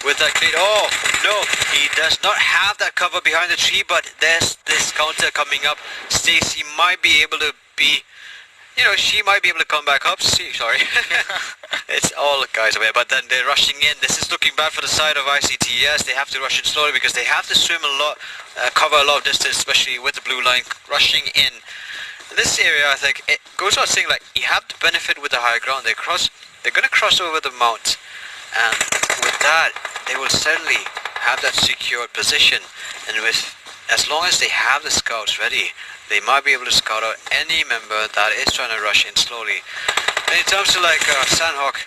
with that grenade. Oh, no, he does not have that cover behind the tree, but there's this counter coming up. Stacy might be able to be, you know, she might be able to come back up. Sorry. It's all guys away, but then they're rushing in. This is looking bad for the side of ICTS. They have to rush in slowly because they have to swim a lot, cover a lot of distance, especially with the blue line rushing in. This area, I think, it goes without saying, like, you have to benefit with the high ground. They're going to cross over the mount, and with that, they will certainly have that secured position. And with, as long as they have the scouts ready, they might be able to scout out any member that is trying to rush in slowly. And in terms of like Sanhok,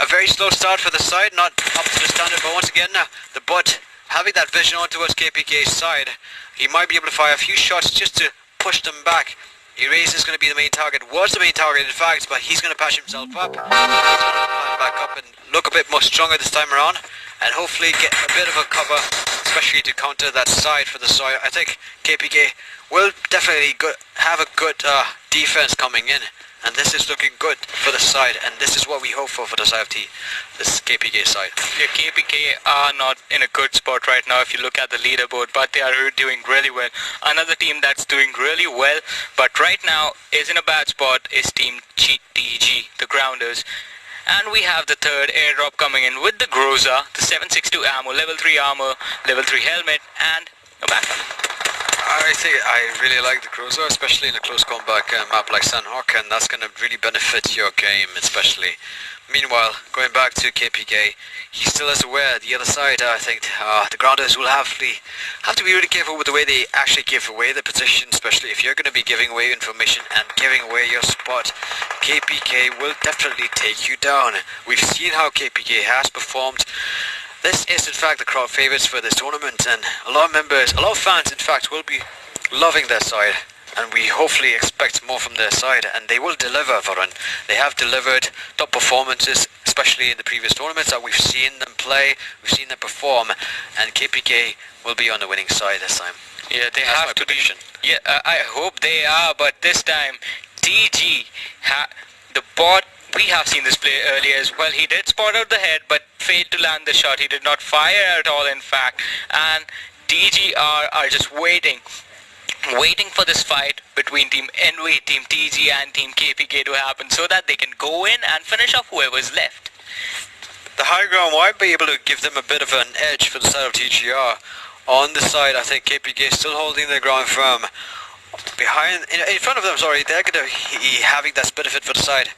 a very slow start for the side, not up to the standard, but once again, the bot having that vision on towards KPK's side, he might be able to fire a few shots just to push them back. Erase is going to be the main target, was the main target in fact, but he's going to patch himself up. He's going to climb back up and look a bit more stronger this time around, and hopefully get a bit of a cover, especially to counter that side for the side. I think KPK will definitely have a good defense coming in, and this is looking good for the side, and this is what we hope for the side of this KPK side. Yeah, KPK are not in a good spot right now if you look at the leaderboard, but they are doing really well. Another team that's doing really well, but right now is in a bad spot, is Team TG, the Grounders. And we have the third airdrop coming in with the Groza, the 762 ammo, level 3 armor, level 3 helmet, and a backpack. I think I really like the Groza, especially in a close combat map like Sanhok, and that's going to really benefit your game, especially. Meanwhile, going back to KPK, he still is aware the other side. I think the Grounders will have to be really careful with the way they actually give away the position, especially if you're going to be giving away information and giving away your spot. KPK will definitely take you down. We've seen how KPK has performed. This is in fact the crowd favorites for this tournament, and a lot of fans in fact will be loving their side, and we hopefully expect more from their side, and they will deliver, Varun. They have delivered top performances, especially in the previous tournaments that we've seen them play, we've seen them perform, and KPK will be on the winning side this time. Yeah, they have to be. Yeah, I hope they are, but this time TG, the bot, we have seen this play earlier as well. He did spot out the head, but failed to land the shot. He did not fire at all, in fact. And TGR are just waiting for this fight between Team NV, Team TG and Team KPK to happen, so that they can go in and finish off whoever's left. The high ground might be able to give them a bit of an edge for the side of TGR. On the side, I think KPK is still holding their ground firm. In front of them, sorry, they're going to be having that benefit for the side.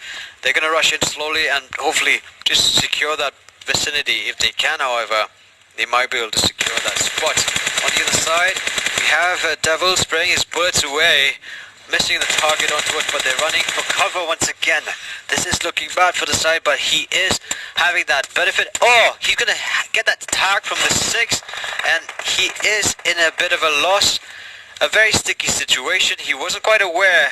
They're going to rush in slowly and hopefully just secure that vicinity. If they can, however, they might be able to secure that spot. On the other side, we have Devil spraying his bullets away, missing the target onto it, but they're running for cover once again. This is looking bad for the side, but he is having that benefit. Oh, he's going to get that tag from the 6, and he is in a bit of a loss. A very sticky situation. He wasn't quite aware.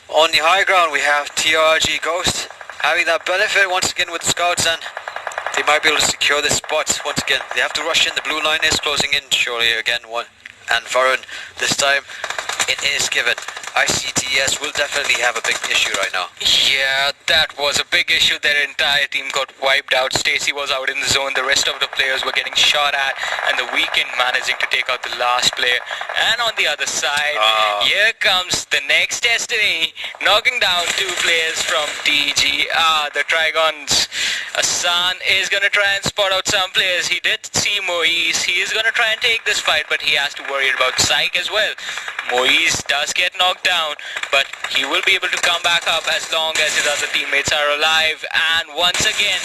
On the high ground we have TRG Ghost having that benefit once again with the scouts, and they might be able to secure this spot once again. They have to rush in. The blue line is closing in surely again. And Varun, this time it is given. ICTS will definitely have a big issue right now. Yeah, that was a big issue. Their entire team got wiped out. Stacy was out in the zone. The rest of the players were getting shot at, and the Weekend managing to take out the last player. And on the other side, here comes the next destiny, knocking down 2 players from TG. The Trigons. Hassan is going to try and spot out some players. He did see Moise. He is going to try and take this fight, but he has to worry about Psych as well. Moise does get knocked down, but he will be able to come back up as long as his other teammates are alive. And once again,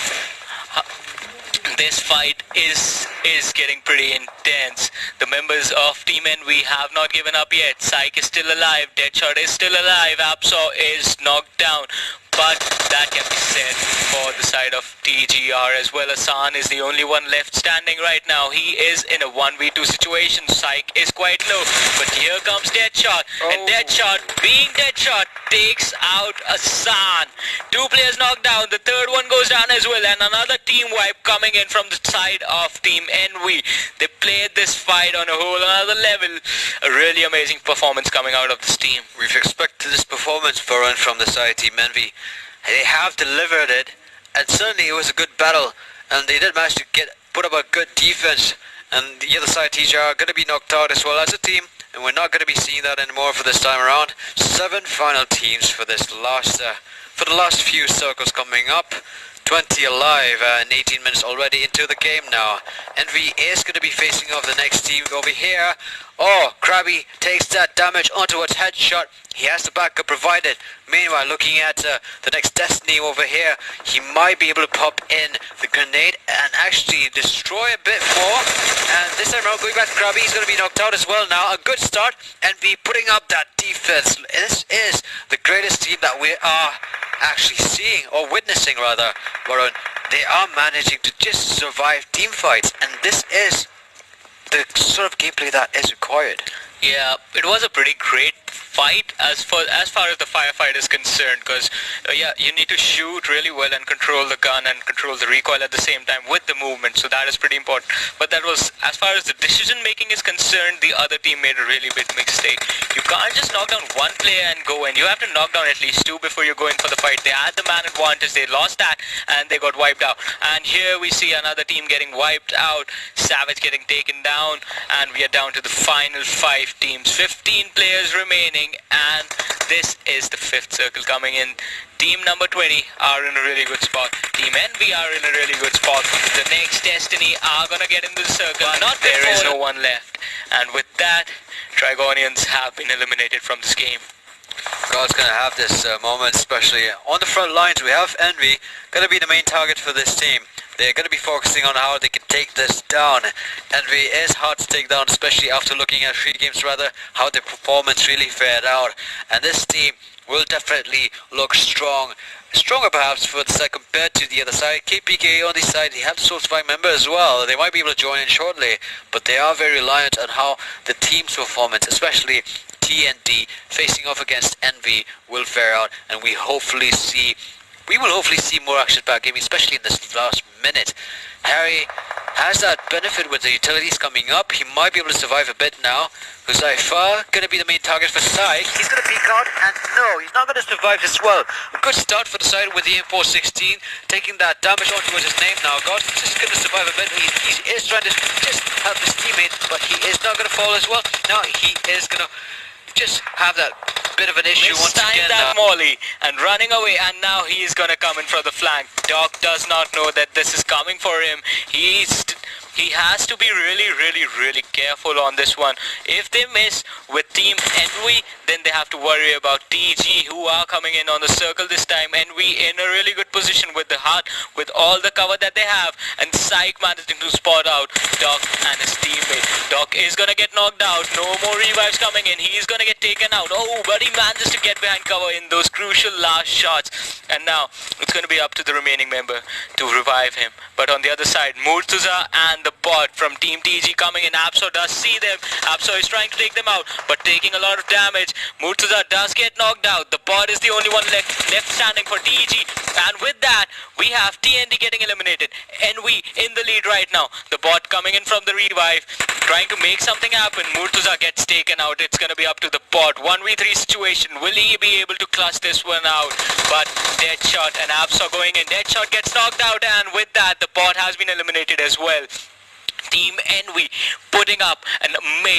this fight is getting pretty intense. The members of Team NV have not given up yet. Psych is still alive, Deadshot is still alive, Absol is knocked down. But that can be said for the side of TGR as well. Hassan is the only one left standing right now. He is in a 1v2 situation. Psych is quite low, but here comes Deadshot. And Deadshot, being Deadshot, takes out Hassan. 2 players knocked down. The third one goes down as well. And another team wipe coming in from the side of Team NV. They played this fight on a whole another level. A really amazing performance coming out of this team. We've expected this performance from the side of Team NV. They have delivered it, and certainly it was a good battle, and they did manage to get put up a good defense, and the other side TJ are going to be knocked out as well as a team, and we're not going to be seeing that anymore for this time around. 7 final teams for this for the last few circles coming up. 20 alive and 18 minutes already into the game now. Envy is going to be facing off the next team over here. Oh, Krabby takes that damage onto its headshot. He has the backup provided. Meanwhile, looking at the next Destiny over here, he might be able to pop in the grenade and actually destroy a bit more. And this time around, going back to Krabby, he's going to be knocked out as well now. A good start, and be putting up that defense. This is the greatest team that we are actually seeing, or witnessing rather, Varun. They are managing to just survive team fights, and this is the sort of gameplay that is required. Yeah, it was a pretty great fight as far as the firefight is concerned, because yeah, you need to shoot really well and control the gun and control the recoil at the same time with the movement, so that is pretty important. But that was, as far as the decision making is concerned, the other team made a really big mistake. You can't just knock down one player and go in. You have to knock down at least 2 before you go in for the fight. They had the man advantage, they lost that, and they got wiped out. And here we see another team getting wiped out, Savage getting taken down, and we are down to the final 5 teams. 15 players remaining, and this is the 5th circle coming in. Team number 20 are in a really good spot. Team Envy are in a really good spot. The next Destiny are gonna get into the circle. Not there is no one left. And with that, Trigonians have been eliminated from this game. God's gonna have this moment, especially on the front lines. We have Envy gonna be the main target for this team. They're going to be focusing on how they can take this down. Envy is hard to take down, especially after looking at 3 games rather, how their performance really fared out. And this team will definitely look strong. Stronger perhaps for the side compared to the other side. KPK on this side, he has a Soul Spy member as well. They might be able to join in shortly, but they are very reliant on how the team's performance, especially TNT facing off against Envy, will fare out. And we will hopefully see more action-packed gaming, especially in this last minute. Harry has that benefit with the utilities coming up. He might be able to survive a bit now. Huzaifa going to be the main target for side. He's going to peek out, and no, he's not going to survive as well. A good start for the side with the M416, taking that damage onto his name now. God's just going to survive a bit. He is trying to just help his teammate, but he is not going to fall as well. Now he is going to just have that bit of an issue once again. That Molly and running away, and now he's gonna come in for the flank. Doc does not know that this is coming for him. He has to be really careful on this one. If they miss with Team Envy, then they have to worry about TG, who are coming in on the circle this time. Envy in a really good position with the heart, with all the cover that they have, and Psych managing to spot out Doc and his teammate. Doc is gonna get knocked out. No more revives coming in. He's gonna get taken out. Oh, but he manages to get behind cover in those crucial last shots. And now it's gonna be up to the remaining member to revive him. But on the other side, Murtuza and the bot from Team TG coming in. Absol does see them. Absol is trying to take them out, but taking a lot of damage. Murtuza does get knocked out. The bot is the only one left standing for TG. And with that, we have TNT getting eliminated. Envy in the lead right now. The bot coming in from the revive, trying to make something happen. Murtuza gets taken out. It's going to be up to the bot. 1v3 situation. Will he be able to clutch this one out? But Deadshot and Absol going in. Deadshot gets knocked out, and with that, the bot has been eliminated as well. Team Envy putting up an amazing